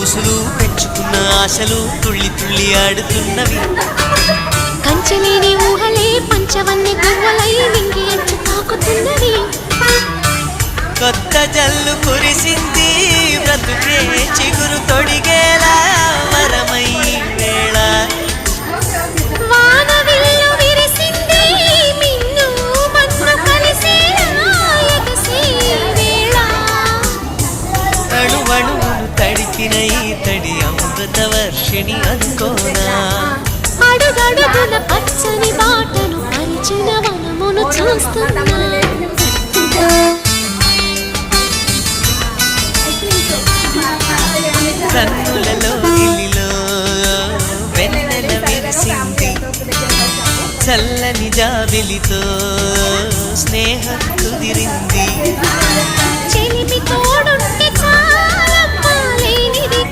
ఊసులు పెంచుకున్న ఆశలు తుళ్ళి తుళ్ళి ఆడుతున్నవి. కంచెలేని ఊహలే పంచవన్నీ గువ్వలై నింగి అంచు తాకుతున్నవి. కొత్త జల్లు కురిసింది బ్రతుకే చిగురు తొడిగేలా వరమై వేళ. వానవిల్లు విరిసింది మిన్ను మన్ను కలిసేలా ఎగసే వేళ. అణువణువును తడిపిన ఈ తడి అమృత వర్షిణి అనుకోనా. అడుగడుగున పచ్చని బాటను పరిచిన వనమును చూస్తున్నా. కన్నులలో ఇల్లిలో వెన్నెల విరిసింది. చల్లని జాబిలితో స్నేహం కుదిరింది. చెలిమి తోడుంటే చాలమ్మా లేనిది.